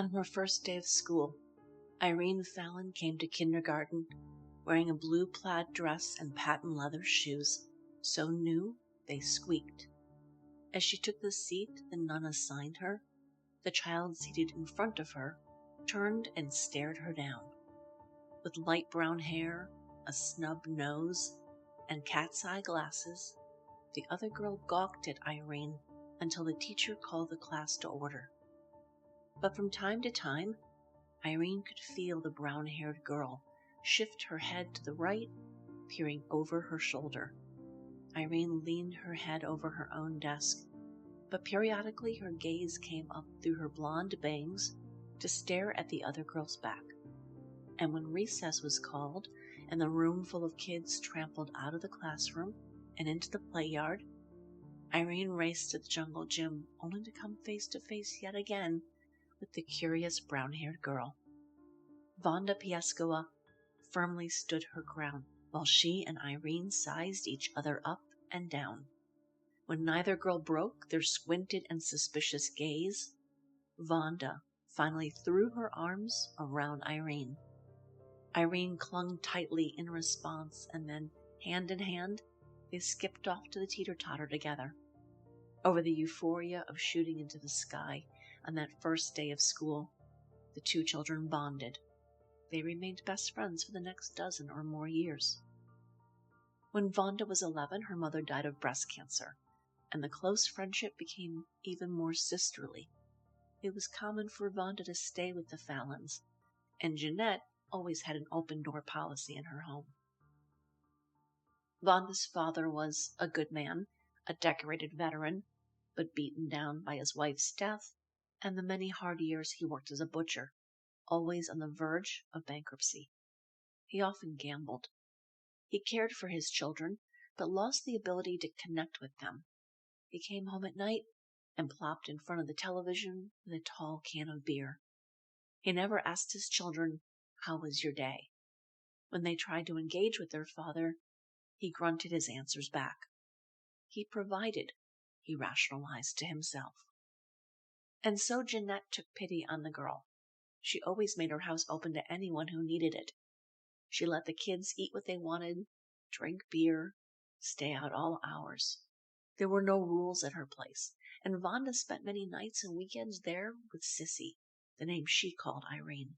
On her first day of school, Irene Fallon came to kindergarten wearing a blue plaid dress and patent leather shoes, so new they squeaked. As she took the seat the nun assigned her, the child seated in front of her turned and stared her down. With light brown hair, a snub nose, and cat's eye glasses, the other girl gawked at Irene until the teacher called the class to order. But from time to time, Irene could feel the brown-haired girl shift her head to the right, peering over her shoulder. Irene leaned her head over her own desk, but periodically her gaze came up through her blonde bangs to stare at the other girl's back. And when recess was called and the room full of kids trampled out of the classroom and into the play yard, Irene raced to the jungle gym only to come face to face yet again with the curious brown-haired girl. Vonda Pieskova firmly stood her ground while she and Irene sized each other up and down. When neither girl broke their squinted and suspicious gaze, Vonda finally threw her arms around Irene. Irene clung tightly in response, and then, hand in hand, they skipped off to the teeter-totter together. Over the euphoria of shooting into the sky on that first day of school, the two children bonded. They remained best friends for the next dozen or more years. When Vonda was 11, her mother died of breast cancer, and the close friendship became even more sisterly. It was common for Vonda to stay with the Fallons, and Jeanette always had an open-door policy in her home. Vonda's father was a good man, a decorated veteran, but beaten down by his wife's death and the many hard years he worked as a butcher, always on the verge of bankruptcy. He often gambled. He cared for his children, but lost the ability to connect with them. He came home at night and plopped in front of the television with a tall can of beer. He never asked his children, "How was your day?" When they tried to engage with their father, he grunted his answers back. He provided, he rationalized to himself. And so Jeanette took pity on the girl. She always made her house open to anyone who needed it. She let the kids eat what they wanted, drink beer, stay out all hours. There were no rules at her place, and Vonda spent many nights and weekends there with Sissy, the name she called Irene.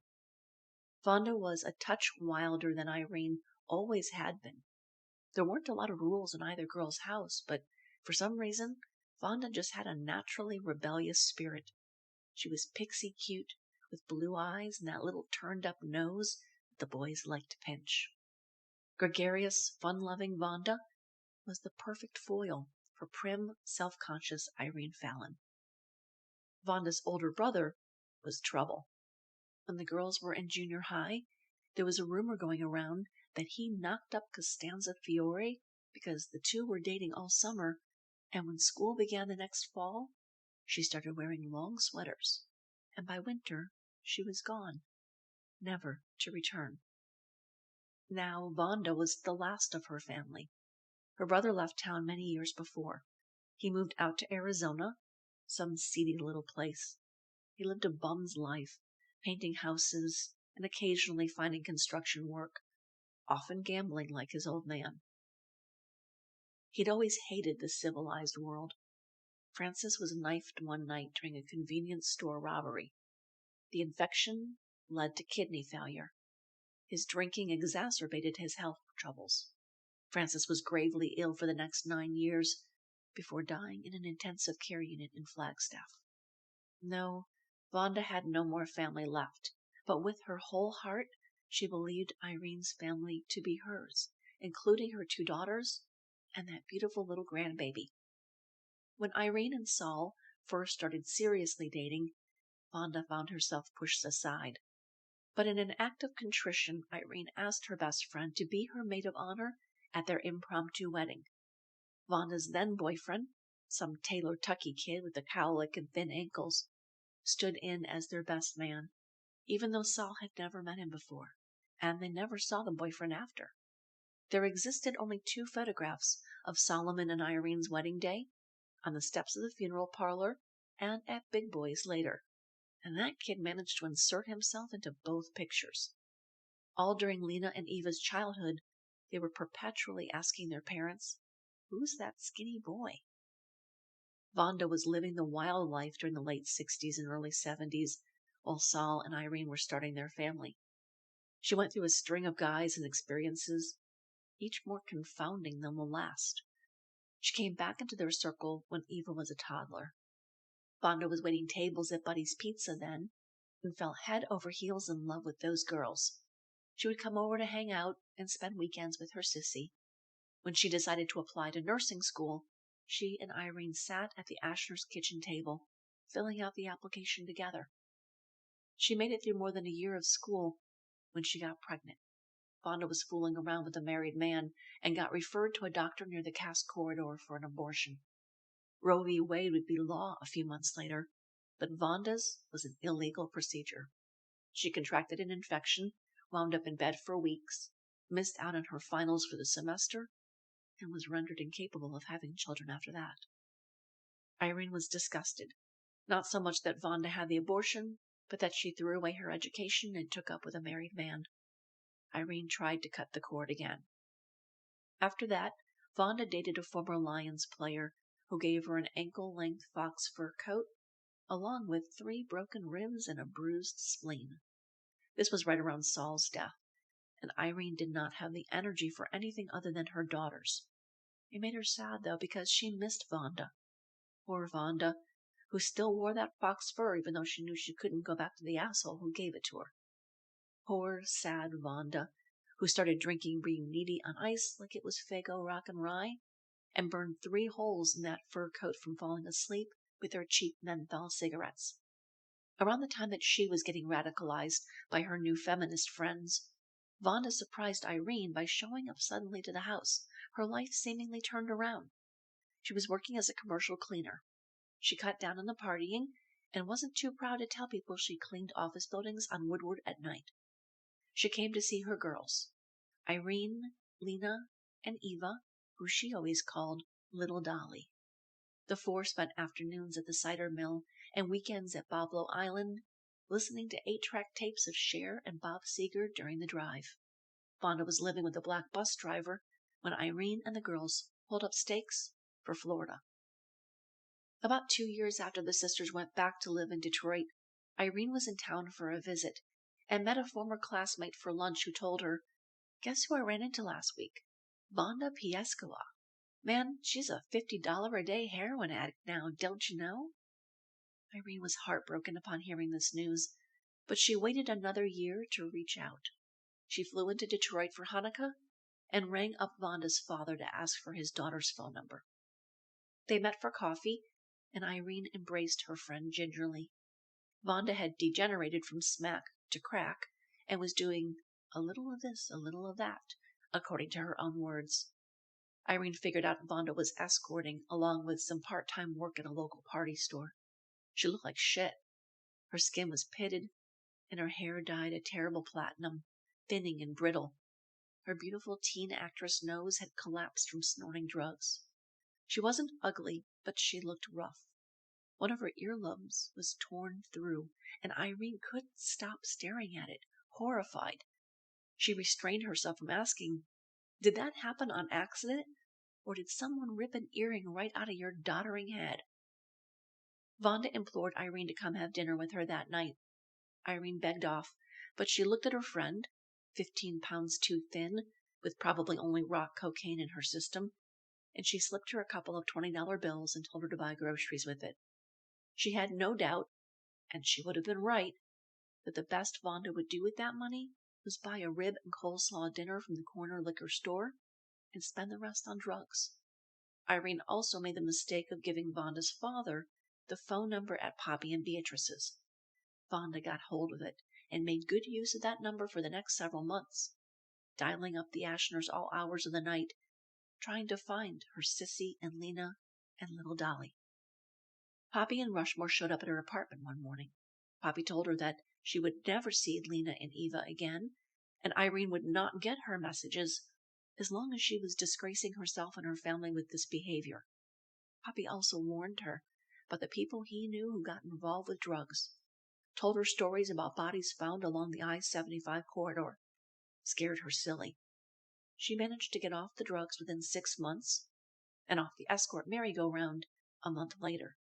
Vonda was a touch wilder than Irene always had been. There weren't a lot of rules in either girl's house, but for some reason, Vonda just had a naturally rebellious spirit. She was pixie cute, with blue eyes and that little turned-up nose that the boys liked to pinch. Gregarious, fun-loving Vonda was the perfect foil for prim, self-conscious Irene Fallon. Vonda's older brother was trouble. When the girls were in junior high, there was a rumor going around that he knocked up Costanza Fiore because the two were dating all summer, and when school began the next fall, she started wearing long sweaters, and by winter she was gone, never to return. Now Vonda was the last of her family. Her brother left town many years before. He moved out to Arizona, some seedy little place. He lived a bum's life, painting houses and occasionally finding construction work, often gambling like his old man. He'd always hated the civilized world. Frances was knifed one night during a convenience store robbery. The infection led to kidney failure. His drinking exacerbated his health troubles. Frances was gravely ill for the next 9 years before dying in an intensive care unit in Flagstaff. No, Vonda had no more family left, but with her whole heart, she believed Irene's family to be hers, including her 2 daughters and that beautiful little grandbaby. When Irene and Saul first started seriously dating, Vonda found herself pushed aside. But in an act of contrition, Irene asked her best friend to be her maid of honor at their impromptu wedding. Vonda's then boyfriend, some Taylor Tucky kid with a cowlick and thin ankles, stood in as their best man, even though Saul had never met him before, and they never saw the boyfriend after. There existed only 2 photographs of Solomon and Irene's wedding day, on the steps of the funeral parlor and at Big Boy's later. and that kid managed to insert himself into both pictures. All during Lena and Eva's childhood, they were perpetually asking their parents, "Who's that skinny boy?" Vonda was living the wild life during the late 60s and early 70s, while Saul and Irene were starting their family. She went through a string of guys and experiences, each more confounding than the last. She came back into their circle when Eva was a toddler. Vonda was waiting tables at Buddy's Pizza then, and fell head over heels in love with those girls. She would come over to hang out and spend weekends with her sissy. When she decided to apply to nursing school, she and Irene sat at the Ashners' kitchen table, filling out the application together. She made it through more than a year of school when she got pregnant. Vonda was fooling around with a married man and got referred to a doctor near the Cass Corridor for an abortion. Roe v. Wade would be law a few months later, but Vonda's was an illegal procedure. She contracted an infection, wound up in bed for weeks, missed out on her finals for the semester, and was rendered incapable of having children after that. Irene was disgusted, not so much that Vonda had the abortion, but that she threw away her education and took up with a married man. Irene tried to cut the cord again. After that, Vonda dated a former Lions player who gave her an ankle-length fox fur coat, along with 3 broken ribs and a bruised spleen. This was right around Saul's death, and Irene did not have the energy for anything other than her daughters. It made her sad, though, because she missed Vonda. Poor Vonda, who still wore that fox fur even though she knew she couldn't go back to the asshole who gave it to her. Poor, sad Vonda, who started drinking Being Needy on ice like it was Faygo Rock and Rye, and burned 3 holes in that fur coat from falling asleep with her cheap menthol cigarettes. Around the time that she was getting radicalized by her new feminist friends, Vonda surprised Irene by showing up suddenly to the house, her life seemingly turned around. She was working as a commercial cleaner. She cut down on the partying and wasn't too proud to tell people she cleaned office buildings on Woodward at night. She came to see her girls, Irene, Lena, and Eva, who she always called Little Dolly. The 4 spent afternoons at the cider mill and weekends at Boblo Island, listening to 8-track tapes of Cher and Bob Seger during the drive. Vonda was living with a black bus driver when Irene and the girls pulled up stakes for Florida. About 2 years after the sisters went back to live in Detroit, Irene was in town for a visit and met a former classmate for lunch who told her, "Guess who I ran into last week? Vonda Pieskova. Man, she's a $50 a day heroin addict now, don't you know?" Irene was heartbroken upon hearing this news, but she waited another year to reach out. She flew into Detroit for Hanukkah and rang up Vonda's father to ask for his daughter's phone number. They met for coffee, and Irene embraced her friend gingerly. Vonda had degenerated from smack to crack and was doing a little of this, a little of that, according to her own words. Irene figured out Vonda was escorting along with some part-time work at a local party store. She looked like shit. Her skin was pitted, and her hair dyed a terrible platinum, thinning and brittle. Her beautiful teen actress nose had collapsed from snorting drugs. She wasn't ugly, but she looked rough. One of her earlobes was torn through, and Irene couldn't stop staring at it, horrified. She restrained herself from asking, "Did that happen on accident, or did someone rip an earring right out of your doddering head?" Vonda implored Irene to come have dinner with her that night. Irene begged off, but she looked at her friend, 15 pounds too thin, with probably only rock cocaine in her system, and she slipped her a couple of $20 bills and told her to buy groceries with it. She had no doubt, and she would have been right, that the best Vonda would do with that money was buy a rib and coleslaw dinner from the corner liquor store and spend the rest on drugs. Irene also made the mistake of giving Vonda's father the phone number at Poppy and Beatrice's. Vonda got hold of it and made good use of that number for the next several months, dialing up the Ashners all hours of the night, trying to find her sissy and Lena and little Dolly. Poppy and Rushmore showed up at her apartment one morning. Poppy told her that she would never see Lena and Eva again, and Irene would not get her messages as long as she was disgracing herself and her family with this behavior. Poppy also warned her about the people he knew who got involved with drugs. told her stories about bodies found along the I-75 corridor. Scared her silly. She managed to get off the drugs within 6 months and off the escort merry-go-round a month later.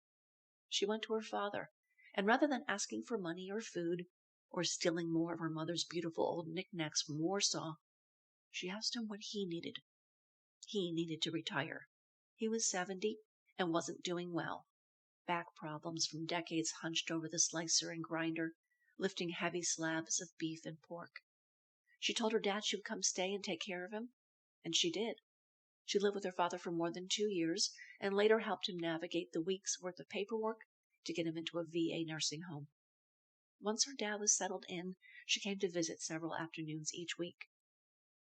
She went to her father, and rather than asking for money or food or stealing more of her mother's beautiful old knickknacks from Warsaw, she asked him what he needed. He needed to retire. He was 70 and wasn't doing well. Back problems from decades hunched over the slicer and grinder, lifting heavy slabs of beef and pork. She told her dad she would come stay and take care of him, and she did. She lived with her father for more than 2 years and later helped him navigate the week's worth of paperwork to get him into a VA nursing home. Once her dad was settled in, she came to visit several afternoons each week.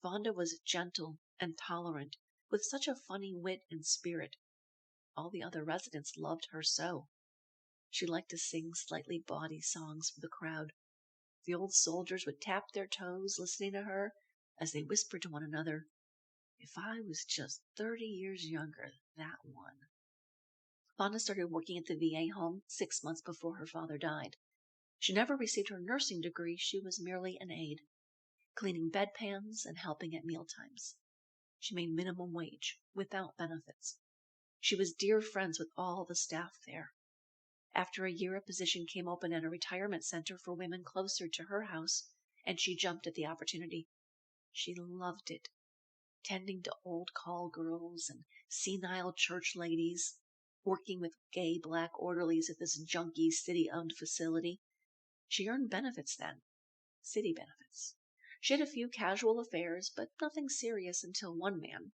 Vonda was gentle and tolerant, with such a funny wit and spirit. All the other residents loved her so. She liked to sing slightly bawdy songs for the crowd. The old soldiers would tap their toes listening to her as they whispered to one another, "If I was just 30 years younger, that one." Vonda started working at the VA home 6 months before her father died. She never received her nursing degree. She was merely an aide, cleaning bedpans and helping at mealtimes. She made minimum wage, without benefits. She was dear friends with all the staff there. After a year, a position came open at a retirement center for women closer to her house, and she jumped at the opportunity. She loved it, tending to old call girls and senile church ladies, working with gay black orderlies at this junky city-owned facility. She earned benefits then, city benefits. She had a few casual affairs, but nothing serious until one man,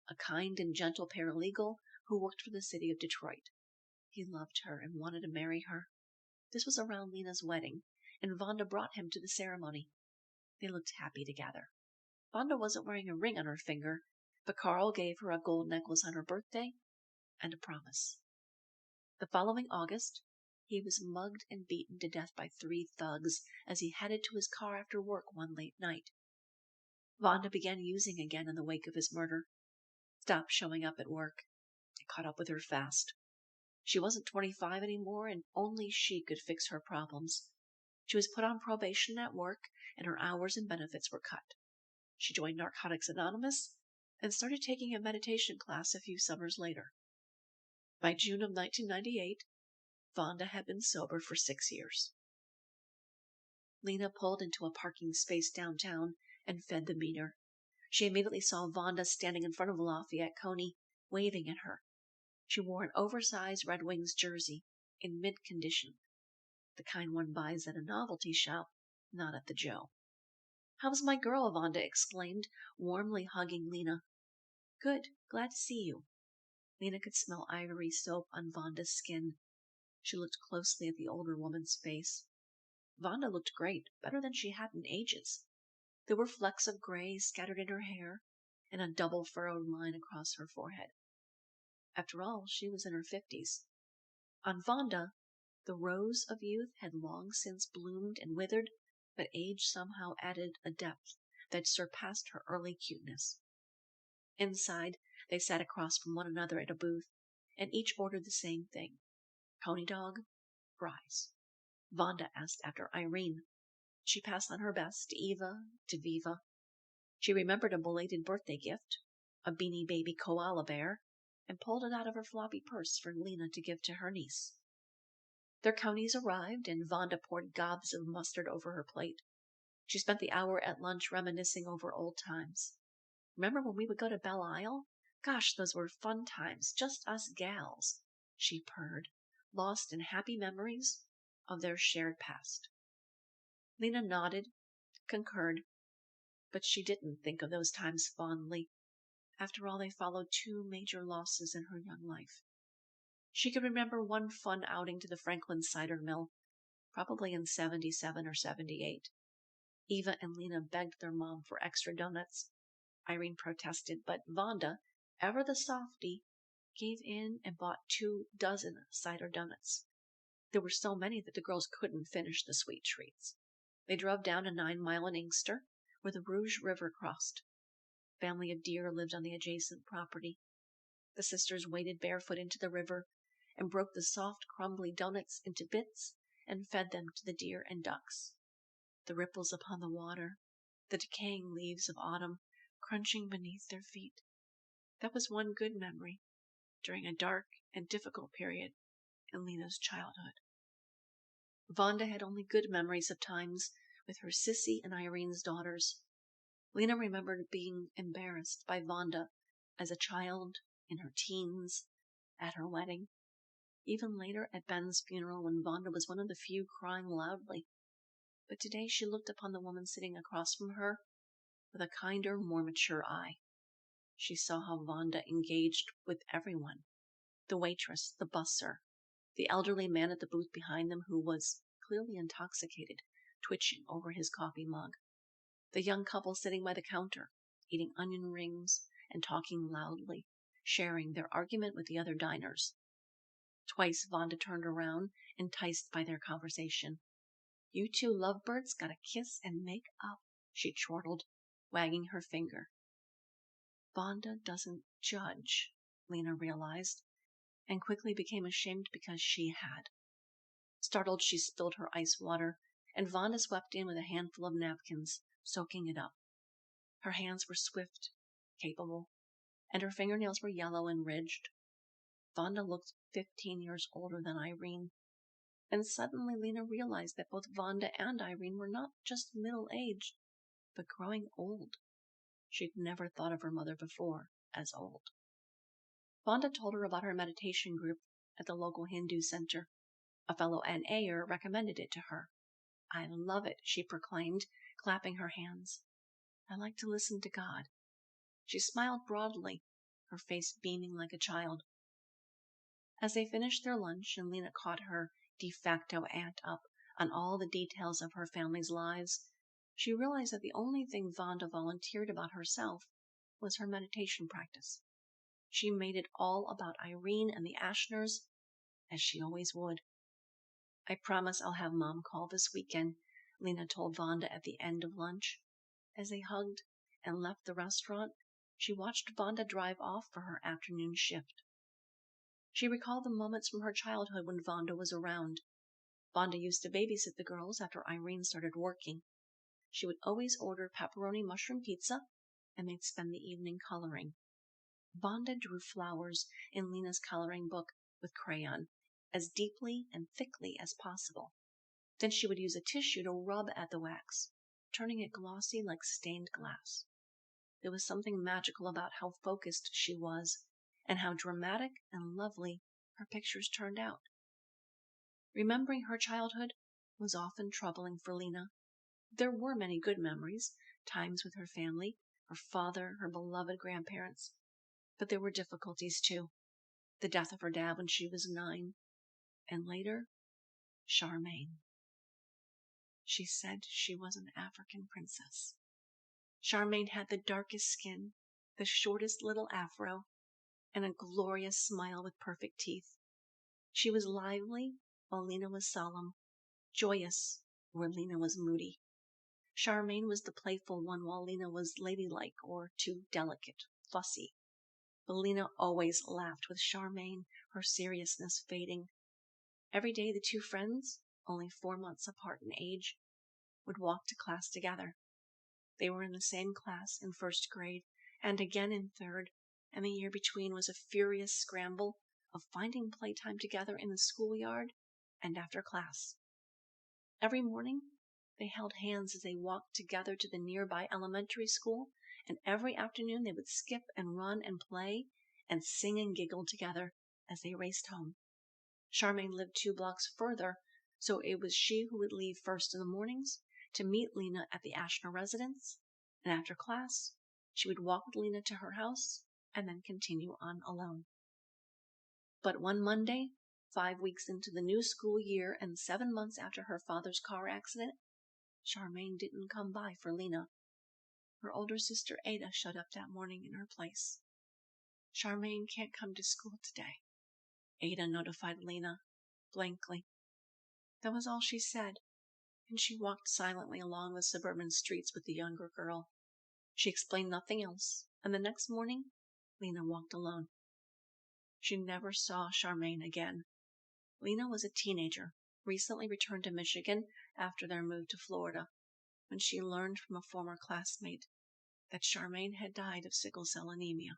a kind and gentle paralegal who worked for the city of Detroit. He loved her and wanted to marry her. This was around Lena's wedding, and Vonda brought him to the ceremony. They looked happy together. Vonda wasn't wearing a ring on her finger, but Carl gave her a gold necklace on her birthday and a promise. The following August, he was mugged and beaten to death by 3 thugs as he headed to his car after work one late night. Vonda began using again in the wake of his murder. Stopped showing up at work. It caught up with her fast. She wasn't 25 anymore, and only she could fix her problems. She was put on probation at work, and her hours and benefits were cut. She joined Narcotics Anonymous and started taking a meditation class a few summers later. By June of 1998, Vonda had been sober for 6 years. Lena pulled into a parking space downtown and fed the meter. She immediately saw Vonda standing in front of Lafayette Coney, waving at her. She wore an oversized Red Wings jersey, in mid-condition, the kind one buys at a novelty shop, not at the Joe. "How's my girl?" Vonda exclaimed, warmly hugging Lena. "Good. Glad to see you." Lena could smell ivory soap on Vonda's skin. She looked closely at the older woman's face. Vonda looked great, better than she had in ages. There were flecks of gray scattered in her hair, and a double furrowed line across her forehead. After all, she was in her 50s. On Vonda, the rose of youth had long since bloomed and withered, but age somehow added a depth that surpassed her early cuteness. Inside, they sat across from one another at a booth, and each ordered the same thing: pony dog, fries. Vonda asked after Irene. She passed on her best to Eva, to Viva. She remembered a belated birthday gift, a Beanie Baby koala bear, and pulled it out of her floppy purse for Lena to give to her niece. Their counties arrived, and Vonda poured gobs of mustard over her plate. She spent the hour at lunch reminiscing over old times. "Remember when we would go to Belle Isle? Gosh, those were fun times, just us gals," she purred, lost in happy memories of their shared past. Lena nodded, concurred, but she didn't think of those times fondly. After all, they followed 2 major losses in her young life. She could remember one fun outing to the Franklin cider mill, probably in 77 or 78. Eva and Lena begged their mom for extra donuts. Irene protested, but Vonda, ever the softy, gave in and bought 2 dozen cider donuts. There were so many that the girls couldn't finish the sweet treats. They drove down a 9-mile in Inkster, where the Rouge River crossed. A family of deer lived on the adjacent property. The sisters waded barefoot into the river and broke the soft, crumbly donuts into bits and fed them to the deer and ducks. The ripples upon the water, the decaying leaves of autumn crunching beneath their feet. That was one good memory during a dark and difficult period in Lena's childhood. Vonda had only good memories of times with her Sissy and Irene's daughters. Lena remembered being embarrassed by Vonda as a child, in her teens, at her wedding, even later at Ben's funeral when Vonda was one of the few crying loudly. But today she looked upon the woman sitting across from her with a kinder, more mature eye. She saw how Vonda engaged with everyone, the waitress, the busser, the elderly man at the booth behind them who was clearly intoxicated, twitching over his coffee mug, the young couple sitting by the counter, eating onion rings and talking loudly, sharing their argument with the other diners. Twice Vonda turned around, enticed by their conversation. "You two lovebirds gotta kiss and make up," she chortled, wagging her finger. Vonda doesn't judge, Lena realized, and quickly became ashamed because she had. Startled, she spilled her ice water, and Vonda swept in with a handful of napkins, soaking it up. Her hands were swift, capable, and her fingernails were yellow and ridged. Vonda looked 15 years older than Irene, and suddenly Lena realized that both Vonda and Irene were not just middle-aged, but growing old. She'd never thought of her mother before as old. Vonda told her about her meditation group at the local Hindu center. A fellow NAer recommended it to her. "I love it," she proclaimed, clapping her hands. "I like to listen to God." She smiled broadly, her face beaming like a child. As they finished their lunch and Lena caught her de facto aunt up on all the details of her family's lives, she realized that the only thing Vonda volunteered about herself was her meditation practice. She made it all about Irene and the Ashners, as she always would. "I promise I'll have Mom call this weekend," Lena told Vonda at the end of lunch. As they hugged and left the restaurant, she watched Vonda drive off for her afternoon shift. She recalled the moments from her childhood when Vonda was around. Vonda used to babysit the girls after Irene started working. She would always order pepperoni mushroom pizza, and they'd spend the evening coloring. Vonda drew flowers in Lena's coloring book with crayon, as deeply and thickly as possible. Then she would use a tissue to rub at the wax, turning it glossy like stained glass. There was something magical about how focused she was, and how dramatic and lovely her pictures turned out. Remembering her childhood was often troubling for Lena. There were many good memories, times with her family, her father, her beloved grandparents. But there were difficulties too. The death of her dad when she was 9, and later, Charmaine. She said she was an African princess. Charmaine had the darkest skin, the shortest little afro, and a glorious smile with perfect teeth. She was lively while Lena was solemn, joyous where Lena was moody. Charmaine was the playful one while Lena was ladylike or too delicate, fussy. But Lena always laughed with Charmaine, her seriousness fading. Every day the two friends, only 4 months apart in age, would walk to class together. They were in the same class in 1st grade and again in 3rd, and the year between was a furious scramble of finding playtime together in the schoolyard and after class. Every morning, they held hands as they walked together to the nearby elementary school, and every afternoon they would skip and run and play and sing and giggle together as they raced home. Charmaine lived 2 blocks further, so it was she who would leave first in the mornings to meet Lena at the Ashner residence, and after class, she would walk with Lena to her house and then continue on alone. But one Monday, 5 weeks into the new school year and 7 months after her father's car accident, Charmaine didn't come by for Lena. Her older sister Ada showed up that morning in her place. "Charmaine can't come to school today," Ada notified Lena, blankly. That was all she said, and she walked silently along the suburban streets with the younger girl. She explained nothing else, and the next morning, Lena walked alone. She never saw Charmaine again. Lena was a teenager, recently returned to Michigan after their move to Florida when she learned from a former classmate that Charmaine had died of sickle cell anemia.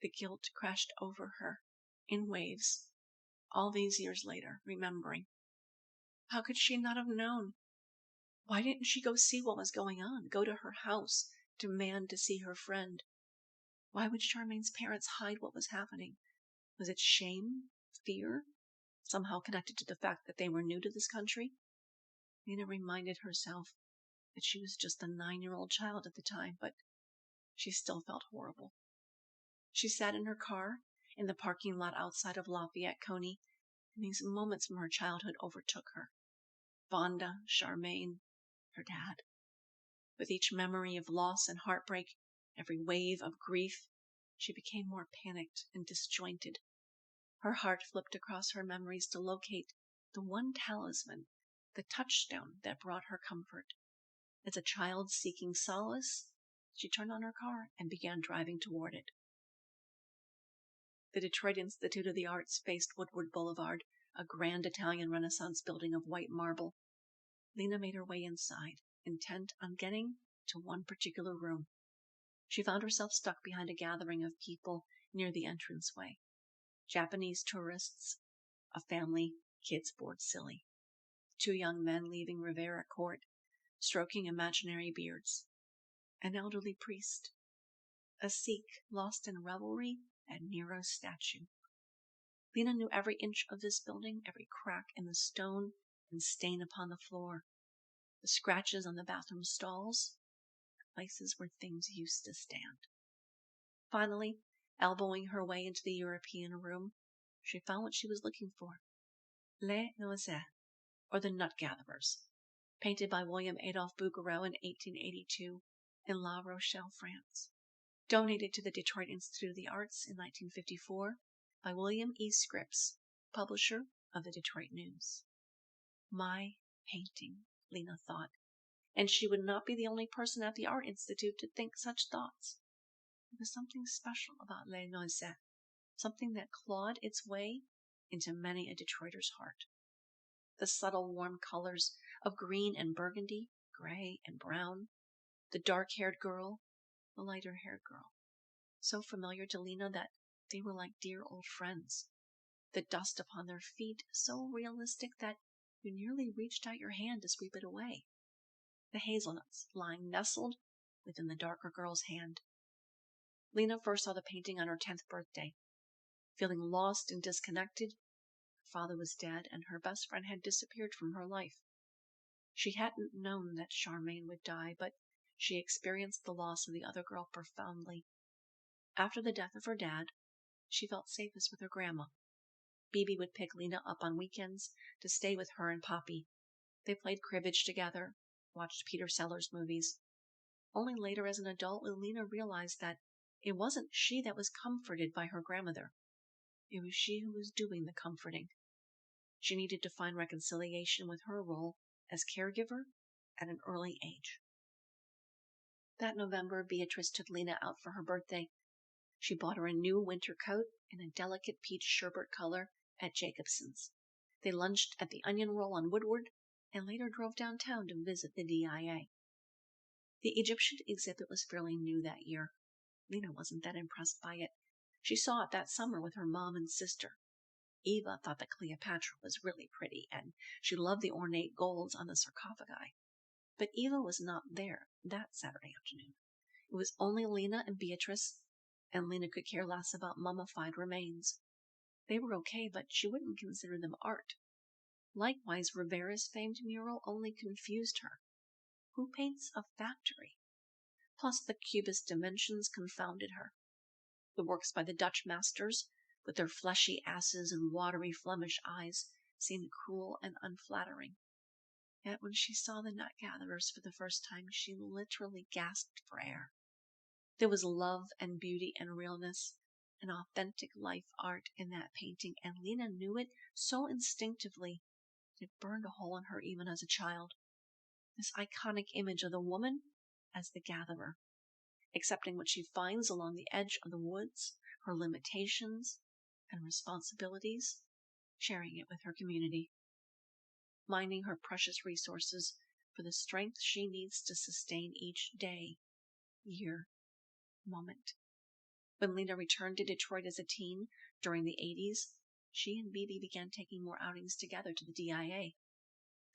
The guilt crashed over her in waves all these years later, remembering. How could she not have known? Why didn't she go see what was going on, go to her house, demand to see her friend? Why would Charmaine's parents hide what was happening? Was it shame, fear, somehow connected to the fact that they were new to this country? Lena reminded herself that she was just a 9-year-old child at the time, but she still felt horrible. She sat in her car in the parking lot outside of Lafayette County, and these moments from her childhood overtook her. Vonda, Charmaine, her dad. With each memory of loss and heartbreak, every wave of grief, she became more panicked and disjointed. Her heart flipped across her memories to locate the one talisman, the touchstone that brought her comfort. As a child seeking solace, she turned on her car and began driving toward it. The Detroit Institute of the Arts faced Woodward Boulevard, a grand Italian Renaissance building of white marble. Lena made her way inside, intent on getting to one particular room. She found herself stuck behind a gathering of people near the entranceway. Japanese tourists, a family, kids bored silly. 2 young men leaving Rivera Court, stroking imaginary beards. An elderly priest. A Sikh lost in revelry at Nero's statue. Lena knew every inch of this building, every crack in the stone and stain upon the floor, the scratches on the bathroom stalls, places where things used to stand. Finally, elbowing her way into the European room, she found what she was looking for. Les Noisettes, or the Nut Gatherers, painted by William Adolphe Bouguereau in 1882 in La Rochelle, France. Donated to the Detroit Institute of the Arts in 1954 by William E. Scripps, publisher of the Detroit News. My painting, Lena thought, and she would not be the only person at the Art Institute to think such thoughts. There was something special about Les Noisettes, something that clawed its way into many a Detroiter's heart. The subtle warm colors of green and burgundy, gray and brown, the dark-haired girl, the lighter-haired girl, so familiar to Lena that they were like dear old friends. The dust upon their feet so realistic that you nearly reached out your hand to sweep it away. The hazelnuts lying nestled within the darker girl's hand. Lena first saw the painting on her 10th birthday. Feeling lost and disconnected, her father was dead and her best friend had disappeared from her life. She hadn't known that Charmaine would die, but she experienced the loss of the other girl profoundly. After the death of her dad, she felt safest with her grandma. Bibi would pick Lena up on weekends to stay with her and Poppy. They played cribbage together, watched Peter Sellers movies. Only later as an adult will Lena realize that it wasn't she that was comforted by her grandmother. It was she who was doing the comforting. She needed to find reconciliation with her role as caregiver at an early age. That November, Beatrice took Lena out for her birthday. She bought her a new winter coat in a delicate peach sherbet color at Jacobson's. They lunched at the Onion Roll on Woodward and later drove downtown to visit the DIA. The Egyptian exhibit was fairly new that year. Lena wasn't that impressed by it. She saw it that summer with her mom and sister. Eva thought that Cleopatra was really pretty, and she loved the ornate golds on the sarcophagi. But Eva was not there that Saturday afternoon. It was only Lena and Beatrice, and Lena could care less about mummified remains. They were okay, but she wouldn't consider them art. Likewise, Rivera's famed mural only confused her. Who paints a factory? Plus, the Cubist dimensions confounded her. The works by the Dutch masters, with their fleshy asses and watery Flemish eyes, seemed cruel and unflattering. Yet when she saw the nut gatherers for the first time, she literally gasped for air. There was love and beauty and realness, and authentic life art in that painting, and Lena knew it so instinctively that it burned a hole in her even as a child. This iconic image of the woman as the gatherer, accepting what she finds along the edge of the woods, her limitations and responsibilities, sharing it with her community. mining her precious resources for the strength she needs to sustain each day, year, moment. When Lena returned to Detroit as a teen during the 80s, she and Bebe began taking more outings together to the DIA.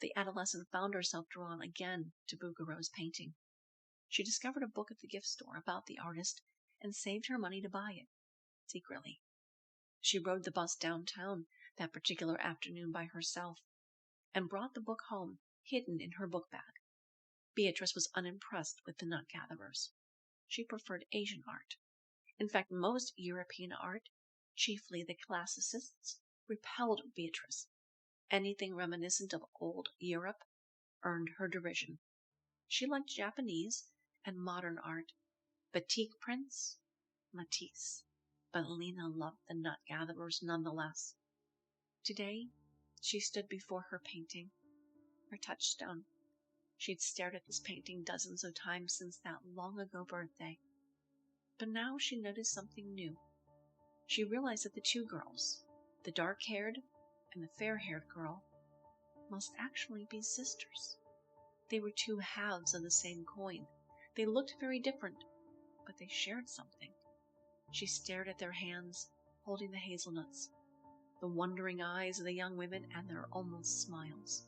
The adolescent found herself drawn again to Bouguereau's painting. She discovered a book at the gift store about the artist and saved her money to buy it, secretly. She rode the bus downtown that particular afternoon by herself and brought the book home, hidden in her book bag. Beatrice was unimpressed with the nut gatherers. She preferred Asian art. In fact, most European art, chiefly the classicists, repelled Beatrice. Anything reminiscent of old Europe earned her derision. She liked Japanese and modern art, batik prints, Matisse. But Lena loved the nut gatherers nonetheless. Today, she stood before her painting, her touchstone. She'd stared at this painting dozens of times since that long-ago birthday. But now she noticed something new. She realized that the two girls, the dark-haired and the fair-haired girl, must actually be sisters. They were two halves of the same coin. They looked very different, but they shared something. She stared at their hands, holding the hazelnuts, the wondering eyes of the young women, and their almost smiles.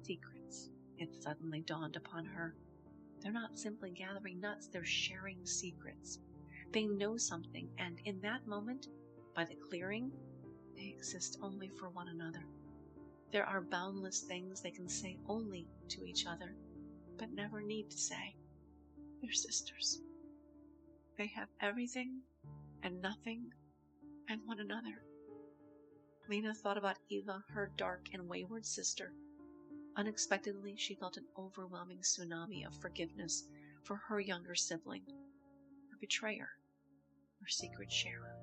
Secrets, it suddenly dawned upon her. They're not simply gathering nuts, they're sharing secrets. They know something, and in that moment, by the clearing, they exist only for one another. There are boundless things they can say only to each other, but never need to say. They're sisters. They have everything and nothing and one another. Lena thought about Eva, her dark and wayward sister. Unexpectedly, she felt an overwhelming tsunami of forgiveness for her younger sibling, her betrayer, her secret sharer.